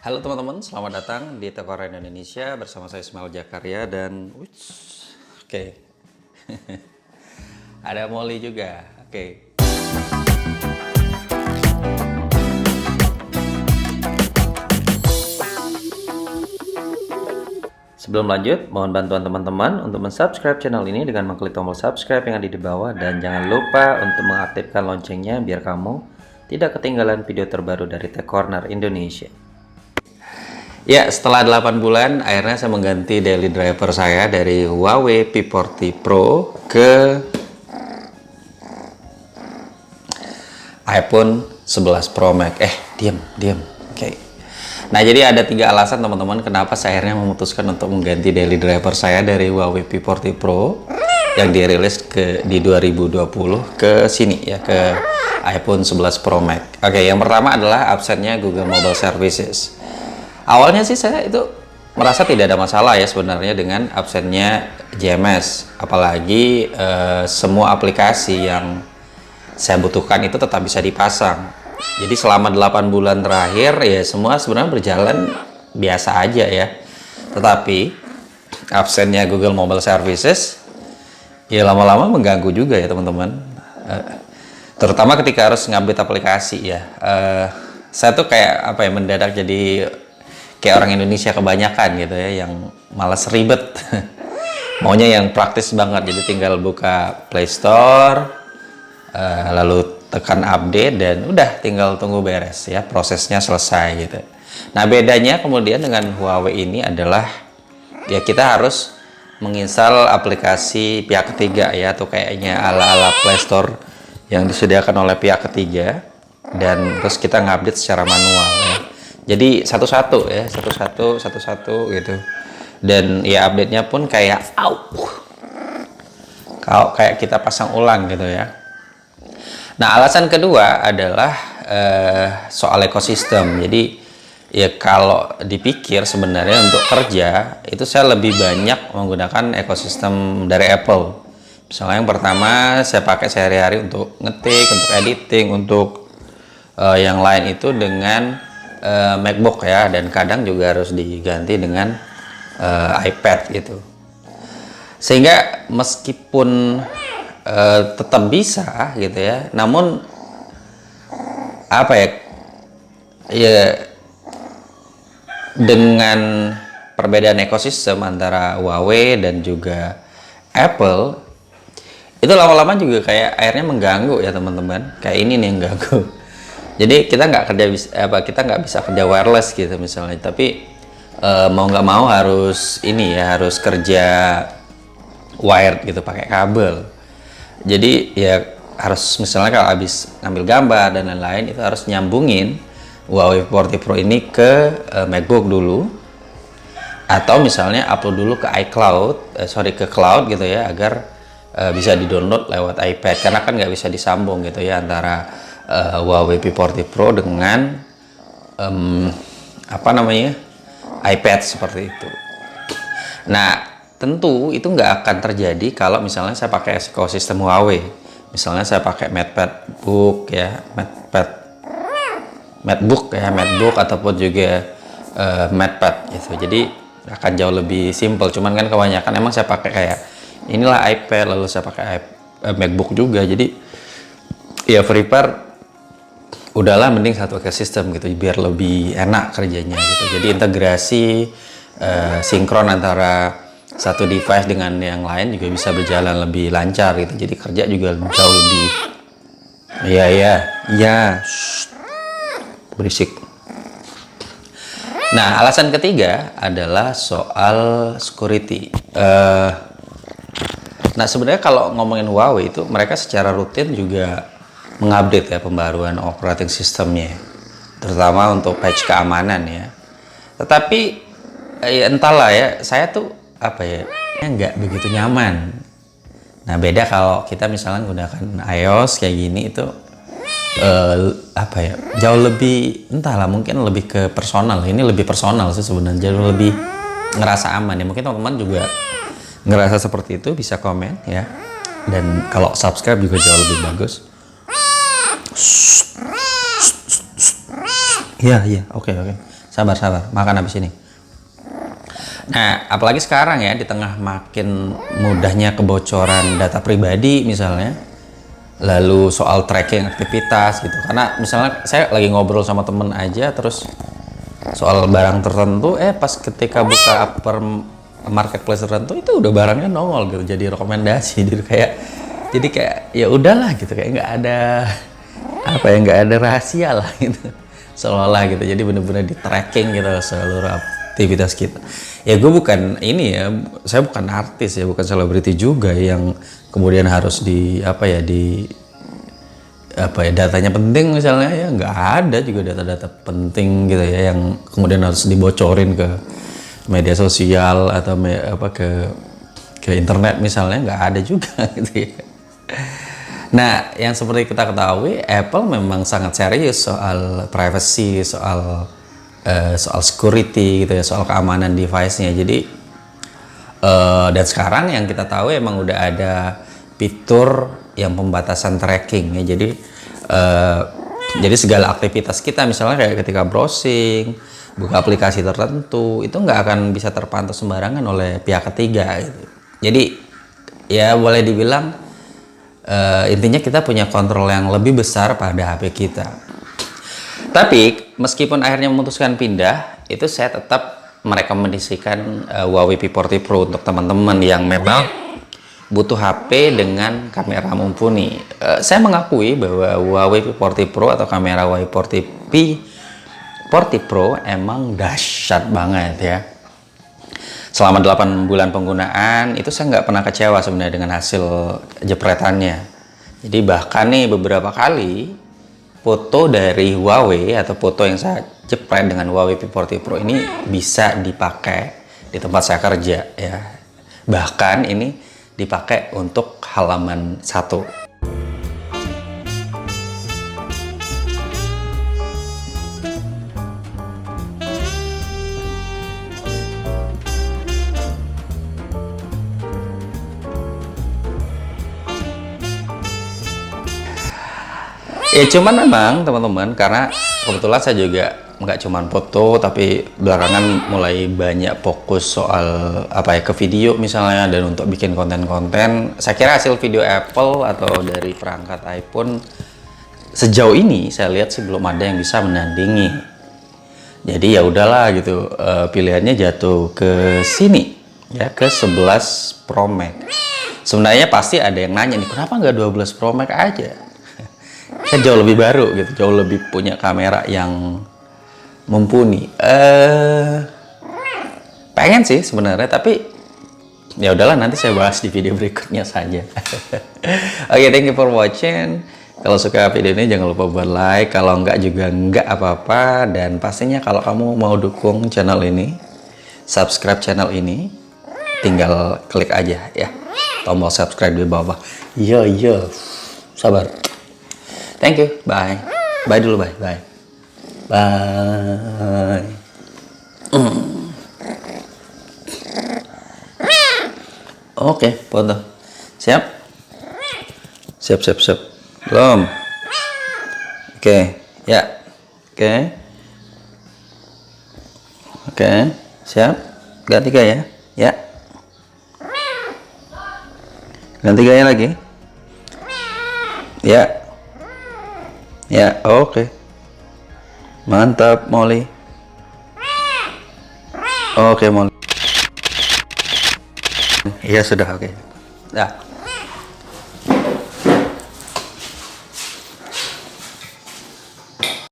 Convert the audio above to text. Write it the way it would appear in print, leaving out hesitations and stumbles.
Halo teman-teman, selamat datang di Tekor Indonesia bersama saya Ismail Jakaria dan oke. Ada Molly juga. Oke. Sebelum lanjut, mohon bantuan teman-teman untuk mensubscribe channel ini dengan mengklik tombol subscribe yang ada di bawah dan jangan lupa untuk mengaktifkan loncengnya biar kamu tidak ketinggalan video terbaru dari Tech Corner Indonesia. Ya, setelah 8 bulan, akhirnya saya mengganti daily driver saya dari Huawei P40 Pro ke iPhone 11 Pro Max. Diam. Oke. Nah, jadi ada 3 alasan teman-teman kenapa saya akhirnya memutuskan untuk mengganti daily driver saya dari Huawei P40 Pro yang dirilis di 2020 ke sini ya, ke iPhone 11 Pro Max. Oke, yang pertama adalah absennya Google Mobile Services. Awalnya sih saya itu merasa tidak ada masalah ya sebenarnya dengan absennya GMS, apalagi semua aplikasi yang saya butuhkan itu tetap bisa dipasang. Jadi selama 8 bulan terakhir ya semua sebenarnya berjalan biasa aja ya. Tetapi absennya Google Mobile Services ya lama-lama mengganggu juga ya teman-teman. Terutama ketika harus ngupdate aplikasi ya. Saya tuh kayak mendadak jadi kayak orang Indonesia kebanyakan gitu ya, yang malas ribet. Maunya yang praktis banget, jadi tinggal buka Play Store, lalu tekan update dan udah tinggal tunggu beres ya, prosesnya selesai gitu. Nah, bedanya kemudian dengan Huawei ini adalah ya kita harus menginstal aplikasi pihak ketiga ya, atau kayaknya ala-ala Play Store yang disediakan oleh pihak ketiga, dan terus kita ngupdate secara manual ya. Jadi satu-satu gitu. Dan ya update-nya pun kayak kayak kita pasang ulang gitu ya. Nah, alasan kedua adalah soal ekosistem. Jadi ya kalau dipikir sebenarnya untuk kerja itu saya lebih banyak menggunakan ekosistem dari Apple. Misalnya yang pertama saya pakai sehari-hari untuk ngetik, untuk editing, untuk yang lain itu dengan MacBook ya, dan kadang juga harus diganti dengan iPad gitu. Sehingga meskipun tetap bisa gitu ya, namun ya dengan perbedaan ekosistem antara Huawei dan juga Apple itu lama-lama juga kayak akhirnya mengganggu ya teman-teman. Kayak ini nih yang ganggu. Jadi kita nggak bisa kerja wireless gitu misalnya, tapi mau nggak mau harus harus kerja wired gitu pakai kabel. Jadi ya harus misalnya kalau habis ngambil gambar dan lain-lain itu harus nyambungin Huawei P40 Pro ini ke MacBook dulu, atau misalnya upload dulu ke ke cloud gitu ya, agar bisa di-download lewat iPad, karena kan nggak bisa disambung gitu ya antara Huawei P40 Pro dengan iPad seperti itu. Nah, tentu itu nggak akan terjadi kalau misalnya saya pakai ekosistem Huawei. Misalnya saya pakai MacBook ataupun juga MatePad gitu. Jadi akan jauh lebih simple. Cuman kan kebanyakan emang saya pakai kayak inilah iPad, lalu saya pakai MacBook juga. Jadi ya prepare udahlah mending satu ekosistem gitu biar lebih enak kerjanya gitu. Jadi integrasi sinkron antara satu device dengan yang lain juga bisa berjalan lebih lancar gitu. Jadi kerja juga jauh lebih berisik. Nah, alasan ketiga adalah soal security. Nah, sebenarnya kalau ngomongin Huawei itu mereka secara rutin juga mengupdate ya pembaruan operating sistemnya, terutama untuk patch keamanan ya. Tetapi ya entahlah ya, saya tuh nggak begitu nyaman. Nah, beda kalau kita misalnya menggunakan iOS kayak gini itu jauh lebih, entahlah, mungkin lebih ke personal. Ini lebih personal sih sebenarnya, jauh lebih ngerasa aman ya. Mungkin teman-teman juga ngerasa seperti itu, bisa komen ya. Dan kalau subscribe juga jauh lebih bagus. Iya, oke. Sabar, sabar. Makan habis ini. Nah, apalagi sekarang ya, di tengah makin mudahnya kebocoran data pribadi misalnya, lalu soal tracking aktivitas gitu. Karena misalnya saya lagi ngobrol sama temen aja, terus soal barang tertentu, pas ketika buka marketplace tertentu, itu udah barangnya nongol gitu, jadi rekomendasi. Jadi kayak ya udahlah gitu, kayak nggak ada apa ya, nggak ada rahasia lah gitu, seolah-olah gitu. Jadi bener-bener di tracking gitu seluruh aktivitas kita. Ya gue bukan ini ya, saya bukan artis ya, bukan selebriti juga yang kemudian harus datanya penting misalnya, ya nggak ada juga data-data penting gitu ya yang kemudian harus dibocorin ke media sosial atau ke internet misalnya, nggak ada juga gitu ya. Nah, yang seperti kita ketahui, Apple memang sangat serius soal privacy, soal security gitu ya, soal keamanan device-nya. Jadi dan sekarang yang kita tahu emang udah ada fitur yang pembatasan tracking ya. Jadi segala aktivitas kita misalnya kayak ketika browsing, buka aplikasi tertentu, itu nggak akan bisa terpantau sembarangan oleh pihak ketiga gitu. Jadi ya boleh dibilang intinya kita punya kontrol yang lebih besar pada HP kita. Tapi meskipun akhirnya memutuskan pindah, itu saya tetap merekomendasikan Huawei P40 Pro untuk teman-teman yang memang butuh HP dengan kamera mumpuni. Saya mengakui bahwa Huawei P40 Pro atau kamera Huawei P40 Pro emang dahsyat banget ya. Selama 8 bulan penggunaan itu saya nggak pernah kecewa sebenarnya dengan hasil jepretannya. Jadi bahkan nih beberapa kali foto dari Huawei atau foto yang saya jepret dengan Huawei P40 Pro ini bisa dipakai di tempat saya kerja ya. Bahkan ini dipakai untuk halaman 1. Ya cuman memang teman-teman, karena kebetulan saya juga nggak cuman foto, tapi belakangan mulai banyak fokus soal ke video misalnya, dan untuk bikin konten-konten. Saya kira hasil video Apple atau dari perangkat iPhone sejauh ini saya lihat sih belum ada yang bisa menandingi. Jadi ya udahlah gitu, pilihannya jatuh ke sini ya, ke 11 Pro Max. Sebenarnya pasti ada yang nanya nih, kenapa nggak 12 Pro Max aja? Kan jauh lebih baru gitu, jauh lebih punya kamera yang mumpuni. Pengen sih sebenarnya, tapi ya udahlah, nanti saya bahas di video berikutnya saja. Oke, thank you for watching. Kalau suka video ini jangan lupa buat like, kalau enggak juga enggak apa-apa. Dan pastinya kalau kamu mau dukung channel ini, subscribe channel ini, tinggal klik aja ya tombol subscribe di bawah. Yo, sabar. Thank you, bye. Bye dulu, bye. Bye. Oke, foto. Siap? Siap. Belum? Oke, ya. Oke, siap? Ganti gaya, ya. Ganti gaya lagi. Ya, oke. Mantap, Molly. Oke, Molly. Iya, sudah, oke. Dah.